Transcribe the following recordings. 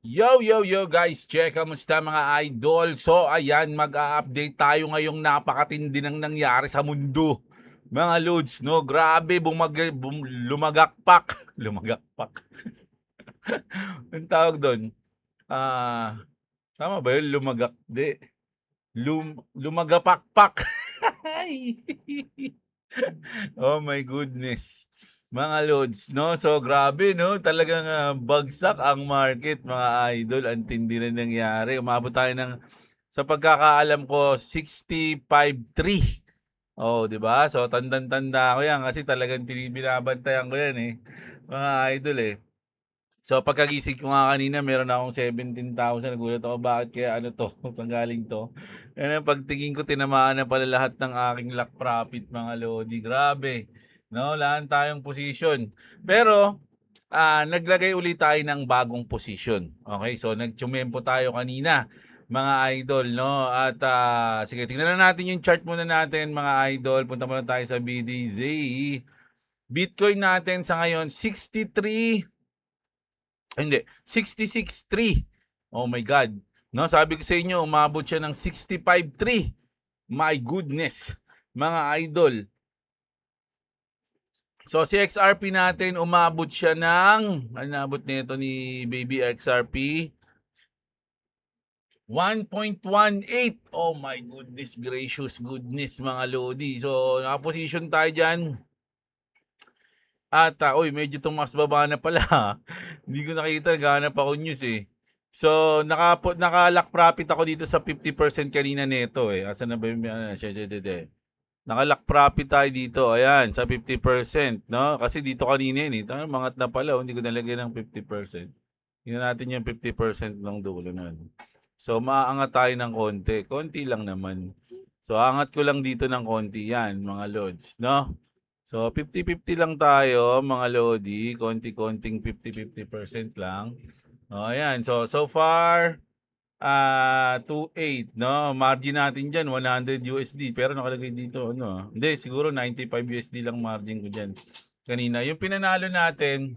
Yo guys, check kamusta mga idol? So ayan, mag-a-update tayo ngayong napakatindi ng nangyari sa mundo. Mga loads, no? Grabe, lumagakpak. Lumagakpak. Ang tawag doon? Tama ba yun? Lumagapakpak. Oh my goodness. Mga loads, no? So grabe, no? Talagang bagsak ang market, mga idol. Ang tindi na nangyari. Umabot tayo ng, sa pagkakaalam ko, 65.3. Oh, 'di ba? So tandang-tanda ko 'yan kasi talagang binabantayan ko 'yan eh. Mga idol eh. So pagkagising ko nga kanina meron akong 17,000. Nagulat ako, bakit kaya ano 'to, saan galing 'to? And pagtingin ko tinamaan na pala lahat ng aking lock profit, mga lodi. Grabe, 'no? Wala tayong position. Pero naglagay ulit tayo ng bagong position. Okay, so nagtsumempo tayo kanina, mga idol, no? At sige, tingnan na natin yung chart muna natin, mga idol. Punta muna tayo sa BDZ. Bitcoin natin sa ngayon 66.3. Oh my God. No, sabi ko sa inyo, umabot siya ng 65.3. My goodness, mga idol. So si XRP natin, umabot siya ng, ano nabot nito ni Baby XRP? 1.18. Oh my goodness gracious goodness, mga lodi. So naka-position tayo dyan. At uy, medyo tumaas baba na pala. Hindi ko nakita, naghahanap ako news eh. So naka-lock profit ako dito sa 50% kanina nito eh. Asa na ba yung naka-lock profit tayo dito. Ayan, sa 50%, no? Kasi dito kanina yun eh. Mangat na pala, hindi ko nalagyan ng 50%. Tingnan natin yung 50% ng dulo na. So maaangat tayo ng konti. Konti lang naman. So angat ko lang dito ng konti yan, mga lods, no? So 50-50 lang tayo, mga lodi. Konti-konting 50-50% lang. O, ayan. So far, 2.8, no? Margin natin dyan, 100 USD. Pero nakalagay dito, ano? Hindi, siguro 95 USD lang margin ko dyan. Kanina, yung pinanalo natin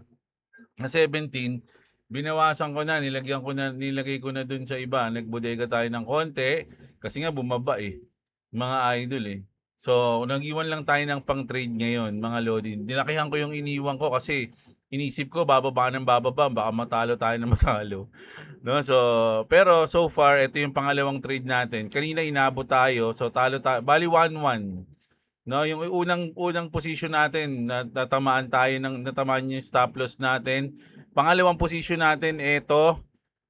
na 17, binawasan ko na, nilagay ko na dun sa iba. Nagbodega tayo ng konti kasi nga bumaba eh. Mga idol eh. So, nag-iwan lang tayo ng pang-trade ngayon, mga lodi. Nilakihan ko yung iniwan ko kasi inisip ko bababa ng bababa, baka matalo tayo na matalo. No? So, pero so far, ito yung pangalawang trade natin. Kanina inabot tayo, so talo tayo. Bali 1-1. No, yung unang position natin, natamaan yung stop loss natin. Pangalawang position natin, ito,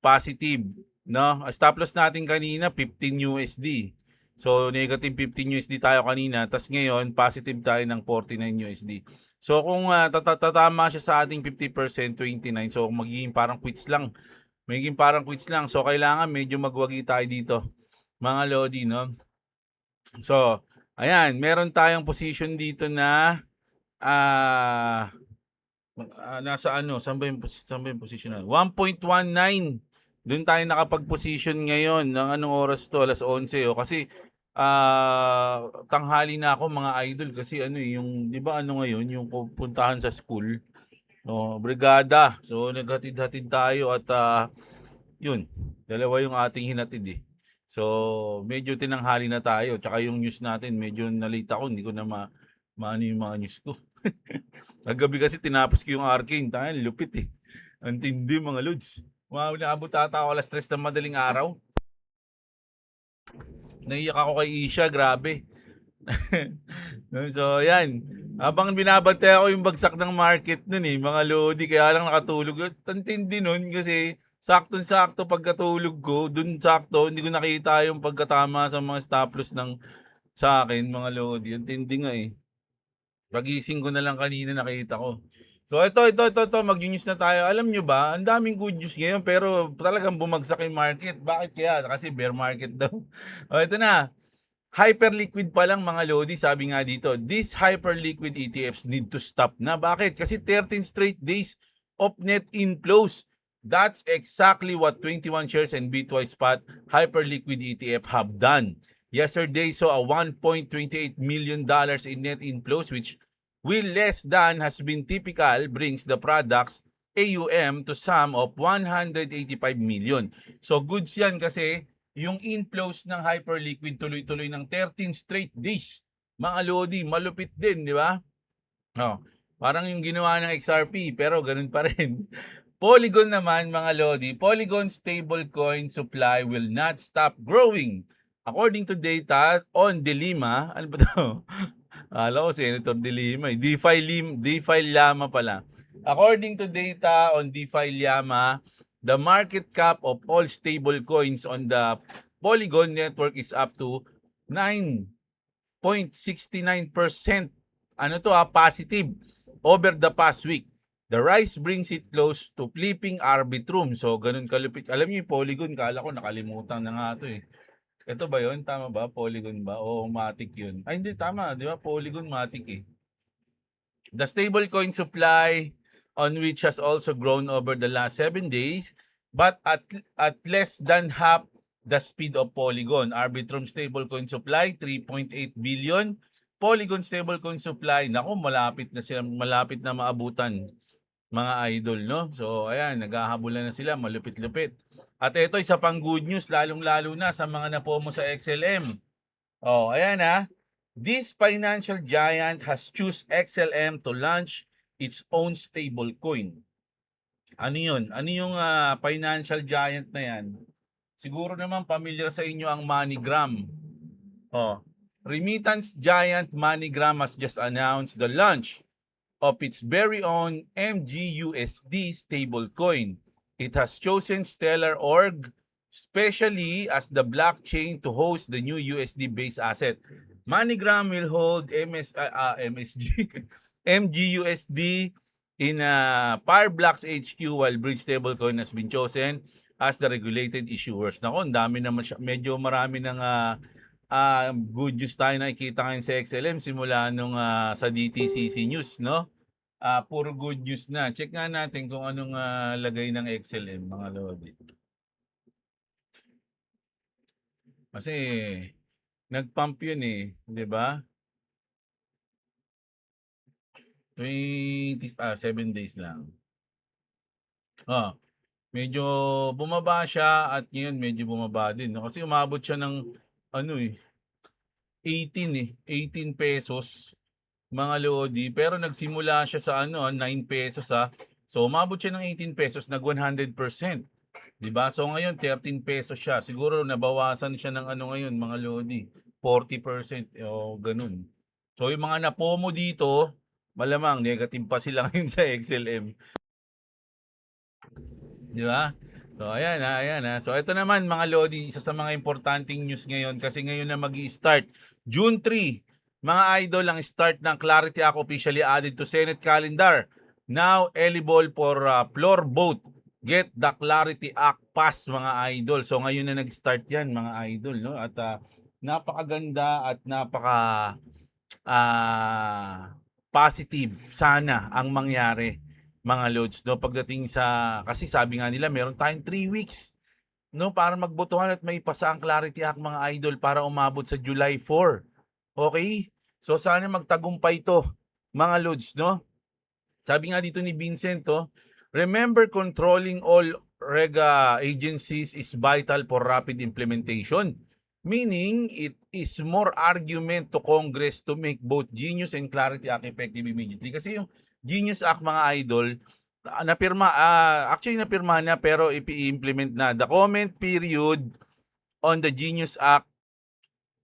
positive, no? Stop loss natin kanina 15 USD. So negative 15 USD tayo kanina, tas ngayon positive tayo ng 49 USD. So kung tatama siya sa ating 50%, 29, so magiging parang quits lang. Magiging parang quits lang. So kailangan medyo magwagi tayo dito, mga lodi, no? So, ayan, meron tayong position dito na nasa ano, saan ba yung position na? 1.19. Doon tayo nakapag-position ngayon ng anong oras to, alas 11 o kasi tanghali na ako, mga idol, kasi ano yung 'di ba ano ngayon yung pupuntahan sa school, no, brigada. So naghatid-hatid tayo at yun, dalawa yung ating hinatid eh. So, medyo tinanghali na tayo. Tsaka yung news natin, medyo nalate ako. Hindi ko na maano yung mga news ko. Kagabi kasi tinapos ko yung Arcane. Tayo, lupit eh. Ang tindi, mga lods. Naabot ata ako alas 3 ng madaling araw. Naiyak ako kay Isha, grabe. So, yan. Habang binabantay ako yung bagsak ng market nun eh, mga lodi, kaya lang nakatulog. Ang tindi nun kasi saktong-sakto pagkatulog ko, dun sakto, hindi ko nakita yung pagkatama sa mga stop loss ng sa akin, mga lodi. Ang tindi nga eh. Pagising ko na lang kanina nakita ko. So ito, mag-news na tayo. Alam nyo ba, ang daming good news ngayon pero talagang bumagsak yung market. Bakit kaya? Kasi bear market daw. O ito na, hyperliquid pa lang, mga lodi, sabi nga dito, these hyperliquid ETFs need to stop na. Bakit? Kasi 13 straight days of net inflows. That's exactly what 21 shares and Bitwise Spot hyperliquid ETF have done. Yesterday saw a $1.28 million in net inflows, which, will less than has been typical, brings the products AUM to sum of 185 million. So goods yan kasi yung inflows ng hyperliquid tuloy-tuloy ng 13 straight days. Mga Lodi, malupit din, di ba? Oh, parang yung ginawa ng XRP pero ganun pa rin. Polygon naman mga Lodi, Polygon stablecoin supply will not stop growing. According to data on Delima, ano ba to? Alam ko Senator Delima, DeFi Llama pala. According to data on DeFi Llama, the market cap of all stablecoins on the Polygon network is up to 9.69%. Ano to positive over the past week. The rise brings it close to flipping Arbitrum. So, ganun kalupit. Alam niyo yung Polygon, kala ko nakalimutan na nga to eh. Ito ba yun? Tama ba? Polygon ba? O Matic yun? Ay, hindi. Tama. Di ba? Polygon, Matic eh. The stablecoin supply on which has also grown over the last 7 days, but at less than half the speed of Polygon. Arbitrum stablecoin supply, 3.8 billion. Polygon stablecoin supply, naku, malapit na maabutan mga idol, no? So, ayan, naghahabulan na sila, malupit-lupit. At ito, isa pang good news, lalong-lalo na sa mga napomo sa XLM. Oh, ayan This financial giant has choose XLM to launch its own stablecoin. Ano yun? Ano yung financial giant na yan? Siguro naman familiar sa inyo ang MoneyGram. Oh, remittance giant MoneyGram has just announced the launch of its very own MGUSD stablecoin. It has chosen Stellar Org especially as the blockchain to host the new USD-based asset. MoneyGram will hold MGUSD in Fireblocks HQ while Bridge stablecoin has been chosen as the regulated issuers. Nako, ang dami naman siya. Medyo marami ng good news tayo nakikita ngayon sa XLM simula nung sa DTCC News, no? Puro good news na. Check nga natin kung anong lagay ng XLM, mga Lodi. Kasi nag-pump yun eh, di ba? 7 days lang. Medyo bumaba siya at ngayon medyo bumaba din. No? Kasi umabot siya ng 18 pesos mga Lodi. Pero nagsimula siya sa 9 pesos So umabot siya ng 18 pesos, nag 100%. Diba? So ngayon 13 pesos siya. Siguro nabawasan siya ng ngayon mga Lodi. 40% o ganun. So yung mga napomo dito, malamang negative pa sila ngayon sa XLM. Di ba? So ayan So ito naman mga Lodi, isa sa mga importanteng news ngayon kasi ngayon na magi-start June 3. Mga idol, ang start ng Clarity Act officially added to Senate calendar. Now eligible for floor vote. Get the Clarity Act pass mga idol. So ngayon na nag-start 'yan mga idol, no? At napakaganda at napaka positive sana ang mangyari mga loads, no? Pagdating sa, kasi sabi nga nila meron tayong 3 weeks, no, para magbotohan at may pasa ang Clarity Act mga idol para umabot sa July 4. Okay? So sana magtagumpay ito mga loads, no? Sabi nga dito ni Vincent, remember controlling all rega agencies is vital for rapid implementation. Meaning, it is more argument to Congress to make both Genius and Clarity Act effective immediately. Kasi yung Genius Act mga idol, actually napirma na pero i-implement na. The comment period on the Genius Act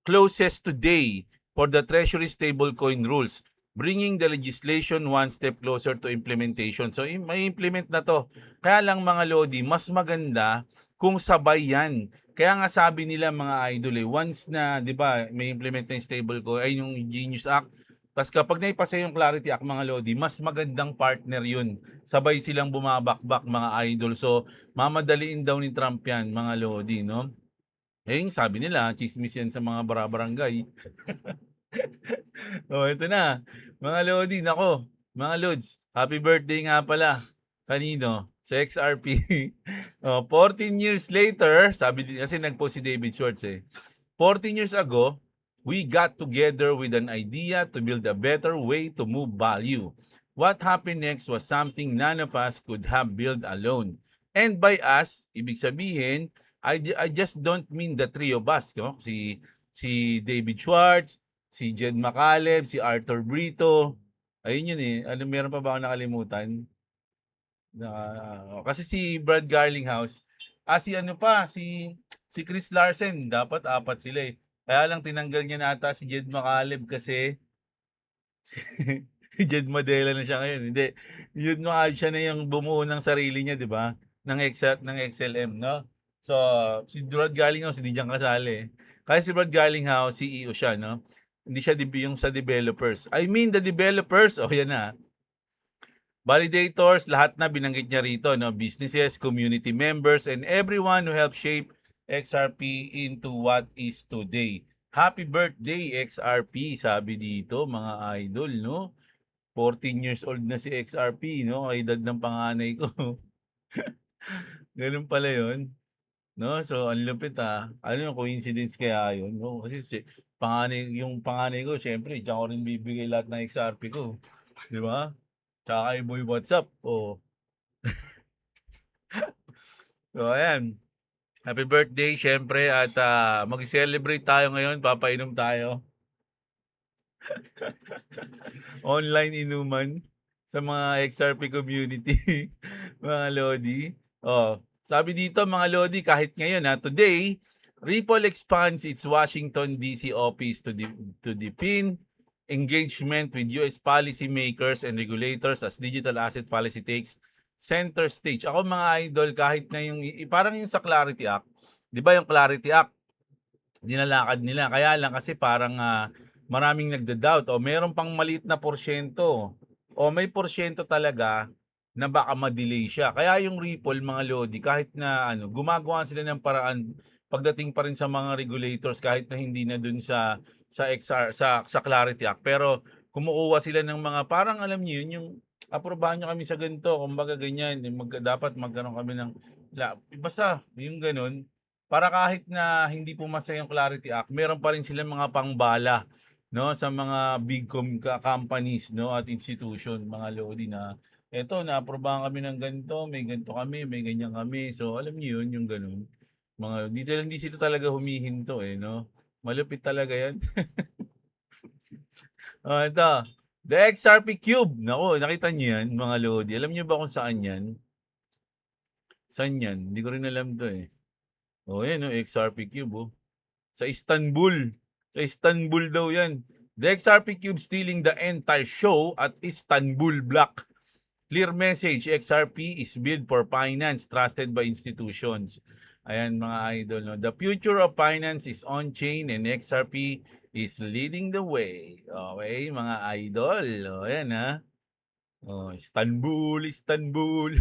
closes today for the Treasury stablecoin rules, bringing the legislation one step closer to implementation. So may implement na to. Kaya lang mga Lodi, mas maganda kung sabay yan. Kaya nga sabi nila mga idol once na, 'di ba, may implement na yung stablecoin ay yung Genius Act, tapos kapag naipasa yung Clarity Act mga Lodi, mas magandang partner yun. Sabay silang bumabakbak mga idol. So mamadaliin daw ni Trump yan mga Lodi, no? Yung sabi nila, chismis yan sa mga barangay. Ito na. Mga Lodi, nako. Mga Lods, happy birthday nga pala. Kanino? Sa XRP. 14 years later, sabi din, kasi nag-post si David Schwartz 14 years ago, we got together with an idea to build a better way to move value. What happened next was something none of us could have built alone. And by us, ibig sabihin, I just don't mean the three of us. No? Si David Schwartz, si Jed McCaleb, si Arthur Brito. Ayun yun eh. Ano, meron pa ba ako nakalimutan? Kasi si Brad Garlinghouse, si ano pa, si Chris Larsen, dapat apat sila eh. Kaya lang tinanggal niya nata si Jed McCaleb kasi si si Jed Madela na siya ngayon. Hindi, yun nga siya na yung bumuo ng sarili niya, 'di ba? Ng XLM, no? So, si Brad Garlinghouse hindi diyan kasali. Kasi si Brad Garlinghouse, CEO siya, no? Hindi siya yung sa developers. I mean the developers, oh yan na. Validators, lahat na binanggit niya rito, no? Businesses, community members, and everyone who helped shape XRP into what is today. Happy birthday, XRP, sabi dito, mga idol, no? 14 years old na si XRP, no? Ay edad ng panganay ko. Ganun pala yun, no? So, ang lupit Ano yung coincidence kaya yun, no? Kasi yung panganay ko, syempre, diyan ko rin bibigay lahat ng XRP ko. Di ba? Tsaka kay Boy WhatsApp. Oh. So, ayan. Happy birthday, syempre. At mag-celebrate tayo ngayon. Papainom tayo. Online inuman sa mga XRP community. Mga Lodi. Oh, sabi dito mga Lodi, kahit ngayon today, Ripple expands its Washington DC office to deepen engagement with US policymakers and regulators as digital asset policy takes center stage. Ako mga idol, kahit na yung parang yung sa Clarity Act, 'di ba yung Clarity Act, dinalakad nila. Kaya lang kasi parang maraming nagda-doubt o meron pang maliit na porsyento o may porsyento talaga na baka ma-delay siya. Kaya yung Ripple, mga Lodi, kahit na gumagawa sila ng paraan pagdating pa rin sa mga regulators kahit na hindi na dun sa Clarity Act. Pero kumukuha sila ng mga parang alam niyo yun, yung aprobahan nyo kami sa ganito, kumbaga ganyan, dapat magkaroon kami ng basta yung ganun para kahit na hindi pumasa yung Clarity Act, meron pa rin silang mga pangbala, no, sa mga big companies, no, at institution, mga Lodi, na eto naaprobahan kami ng ganito, may ganito kami, may ganyan kami. So alam niyo yun, yung ganun. Mga hindi sila talaga humihinto no. Malupit talaga 'yan. Ito. The XRP Cube. Nako, nakita niyo 'yan, mga Lodi. Alam niyo ba kung saan 'yan? Saan 'yan? Hindi ko rin alam 'to yan XRP Cube Sa Istanbul. Sa Istanbul daw 'yan. The XRP Cube stealing the entire show at Istanbul block. Clear message, XRP is built for finance trusted by institutions. Ayan mga idol, no? The future of finance is on-chain and XRP is leading the way. Okay, mga idol. Ayan Istanbul, Istanbul.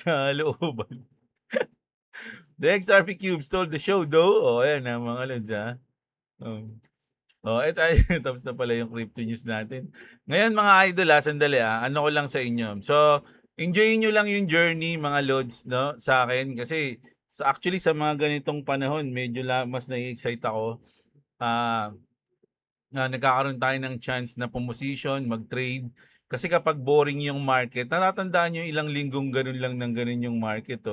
Sa looban. The XRP Cube stole the show though. Ayan mga lods eto tapos na pala yung crypto news natin. Ngayon mga idol sandali ano ko lang sa inyo. So, enjoyin nyo lang yung journey mga lods, no, sa akin kasi actually sa mga ganitong panahon medyo mas nai-excite ako. Nagkakaroon tayo ng chance na pumosisyon, mag-trade. Kasi kapag boring yung market, natatandaan nyo ilang linggong ganun lang ng ganun yung market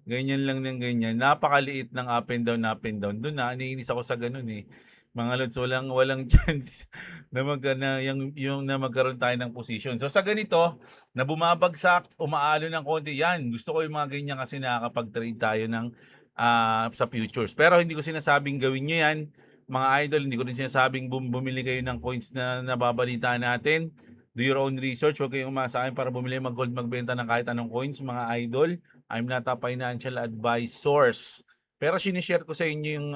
Ganyan lang ng ganyan. Napakaliit ng up and down. Doon naiinis ako sa ganun Mga lods, walang chance na magkaroon tayo ng position. So sa ganito, na bumabagsak, umaalo ng konti, yan. Gusto ko yung mga ganyan kasi nakakapag-trade tayo sa futures. Pero hindi ko sinasabing gawin nyo yan, mga idol. Hindi ko rin sinasabing bumili kayo ng coins na nababalita natin. Do your own research. Huwag kayong umasa para bumili, mag-gold, magbenta ng kahit anong coins, mga idol. I'm not a financial advisors. Pero sinishare ko sa inyo yung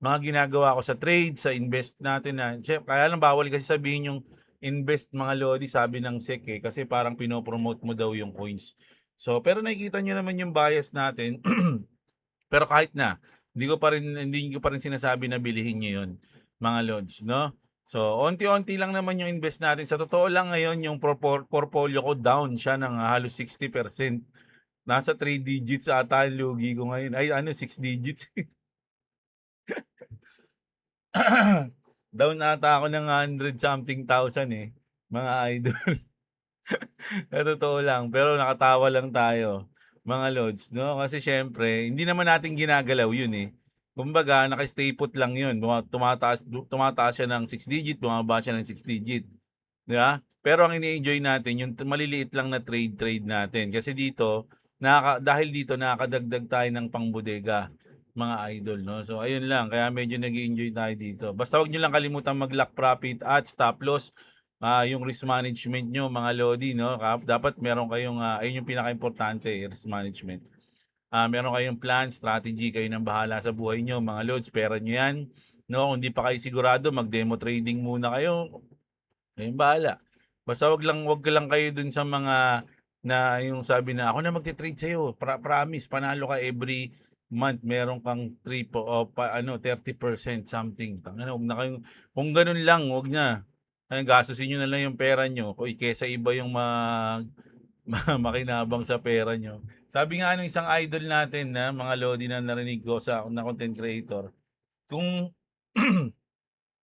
mga ginagawa ko sa trade, sa invest natin kaya lang bawal kasi sabihin yung invest, mga Lodi, sabi ng SEC kasi parang pinopromote mo daw yung coins. So, pero nakikita nyo naman yung bias natin. Pero kahit na, hindi ko pa rin sinasabi na bilihin niyo 'yun, mga lods, no? So, onti-onti lang naman yung invest natin. Sa totoo lang ngayon, yung portfolio ko down siya ng halos 60%. Nasa 3 digits ata yung lugi ko ngayon. Ay, 6 digits. Down ata ako ng 100 something thousand mga idol. Sa totoo lang, pero nakatawa lang tayo, mga lods, 'no? Kasi siyempre hindi naman natin ginagalaw 'yun, eh. Kumbaga naka-stay put lang 'yun, tumataas siya ng 6 digit, bumababa siya ng 6 digit, 'di ba? Pero ang ini-enjoy natin yung maliliit lang na trade natin. Kasi dito dahil dito nakakadagdag tayo ng pangbodega, mga idol, 'no? So ayun lang, kaya medyo nag-e-enjoy tayo dito. Basta huwag niyo lang kalimutang mag-lock profit at stop loss. Yung risk management nyo, mga lodi, 'no, dapat meron kayong, ayun yung pinakaimportante, risk management. Meron kayong plan, strategy, kayo ng bahala sa buhay nyo, mga lods, pera nyo yan, 'no? Kung di pa kayo sigurado, mag-demo trading muna kayo, kayong bahala. Basta wag lang kayo dun sa mga na yung sabi na, "Ako na magte-trade sa'yo, promise, panalo ka every month, meron kang 30% something." Tangina, wag na kayong kung ganun lang, wag na. Gastusin niyo na lang yung pera niyo, uy, kaysa iba yung makinabang sa pera niyo. Sabi nga ng isang idol natin na mga lodi na narinig ko na content creator, kung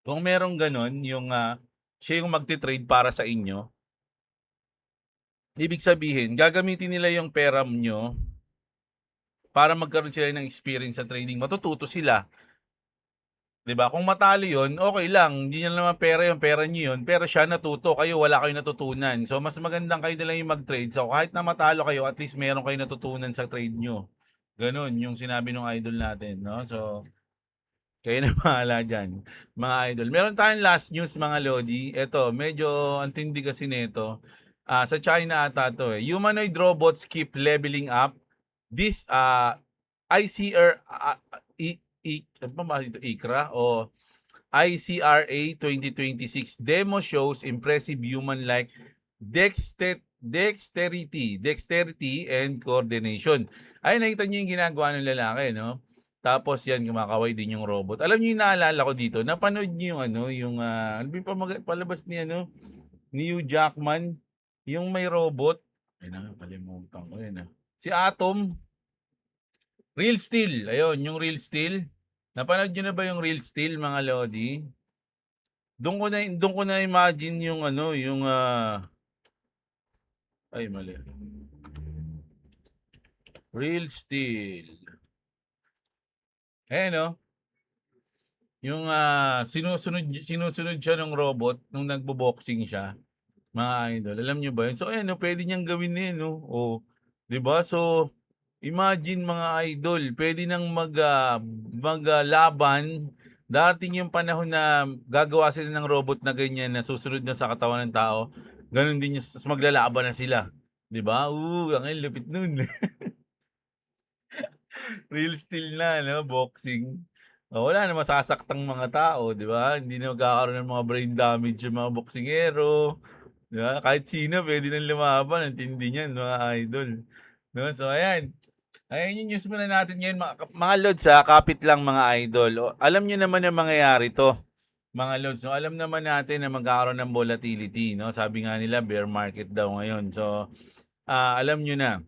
kung merong gano'n yung, siya yung magte-trade para sa inyo, ibig sabihin gagamitin nila yung pera niyo para magkaroon sila ng experience sa trading, matututo sila, 'di ba? Kung matalo 'yun, okey lang, hindi niya naman pera 'yun, pera niyo 'yun, pero siya natuto, kayo wala kayong natutunan. So mas magandang kayo na lang yung mag-trade, so kahit na matalo kayo, at least meron kayong natutunan sa trade niyo. Gano'n yung sinabi nung idol natin, 'no? So kayo na bahala diyan, mga idol. Meron tayong last news, mga lodi. Eto, medyo ang tindi kasi nito. Sa China ata 'to, eh. Humanoid robots keep leveling up. This, ICR, ano ba ito, ICRA o ICRA 2026 demo shows impressive human-like dexterity and coordination. Ay, nakita niyo yung ginagawa ng lalaki, 'no? Tapos 'yan, kumakaway din yung robot. Alam niyo yung naalala ko dito, napanood niyo yung ano, yung, ano ba yung palabas ni ano, ni Hugh Jackman, yung may robot. Ay naku, nakalimutan ko yun, si Atom, Real Steel, ayun yung Real Steel. Napanood niyo na ba yung Real Steel, mga lodi? Do'n ko na-imagine yung ano, yung, ay mali. Real Steel. Ayan, oh, yung, sinusunod siya ng robot nung nagbo-boxing siya, mga idol. Alam niyo ba yun? So ayan, oh, puwede niyang gawin na yun, oh, oh, 'di ba? So, imagine, mga idol, puwede nang laban. Darating yung panahon na gagawa sila ng robot na ganyan na susunod na sa katawan ng tao, gano'n din yung maglalaban na sila, 'di ba? Ang lupit nun. Real steel na, 'no, boxing. Wala na masasaktang mga tao, 'di ba? Hindi na magkakaroon ng mga brain damage yung mga boksingero, 'di ba? Kahit sino puwede ng lumaban, ang tindi niyan, mga idol, 'no? So ayan, ayan yung news muna natin ngayon, mga lods, kapit lang, mga idol. Alam niyo naman ang mangyayari 'to, mga lods, 'no? Alam naman natin na magkakaroon ng volatility, 'no? Sabi nga nila bear market daw ngayon. So, alam niyo na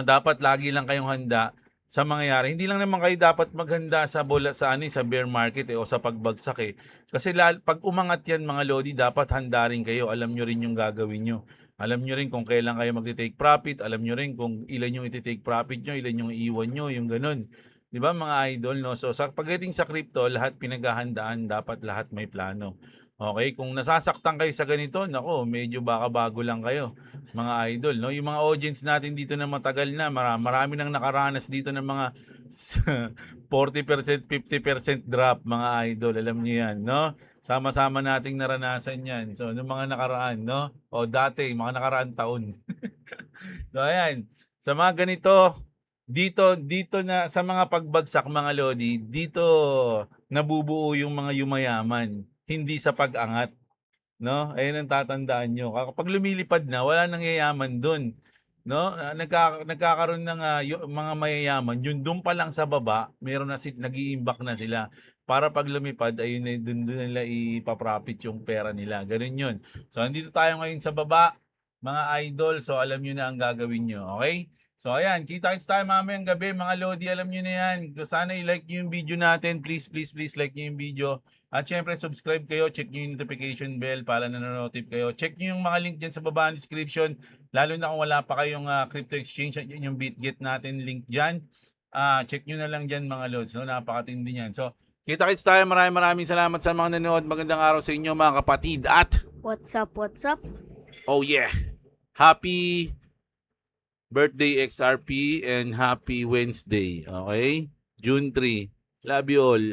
dapat lagi lang kayong handa sa mangyayari. Hindi lang naman kayo dapat maghanda sa bear market, o sa pagbagsak, eh. Kasi 'pag umangat 'yan, mga lodi, dapat handa rin kayo. Alam niyo rin yung gagawin niyo. Alam niyo rin kung kailan kayo magte-take profit, alam niyo rin kung ilan yung ite-take profit niyo, ilan yung iiwan niyo, yung gano'n. 'Di ba, mga idol, 'no? So pagdating sa crypto, lahat pinaghahandaan, dapat lahat may plano. Okay, kung nasasaktan kayo sa ganito, naku, medyo baka bago lang kayo, mga idol, 'no? Yung mga audience natin dito na matagal na, marami nang nakaranas dito ng mga 40%, 50% drop, mga idol. Alam niyo 'yan, 'no? Sama-sama nating naranasan 'yan. So nung mga nakaraan, 'no? O dati, mga nakaraang taon. So ayan, sa mga ganito, dito dito na sa mga pagbagsak, mga lodi, dito nabubuo yung mga yumayaman, hindi sa pag-angat. 'No, ayun ang tatandaan niyo. Kapag lumilipad na, wala nang yayaman dun, 'no? Nagkakaroon ng, mga mayayaman, yung dun pa lang sa baba, meron na nag-iimbak na sila. Para 'pag lumipad, ayun na dun nila ipa-profit yung pera nila, gano'n yun. So, andito tayo ngayon sa baba, mga idol. So, alam niyo na ang gagawin niyo, okey? So ayan, kita-kits tayo mamayang gabi mga Lodi, alam nyo na yan. Sana i-like nyo yung video natin, please like nyo yung video. At syempre subscribe kayo, check nyo yung notification bell para nanonotif kayo. Check nyo yung mga link dyan sa baba ng description, lalo na kung wala pa kayong crypto exchange, yun yung BitGet natin link dyan. Check nyo na lang dyan mga Lods, no? Napakatindi yan. So kita-kits tayo, maraming salamat sa mga nanonood. Magandang araw sa inyo mga kapatid at What's up? oh yeah, happy birthday XRP and happy Wednesday. Okay? June 3. Love you all.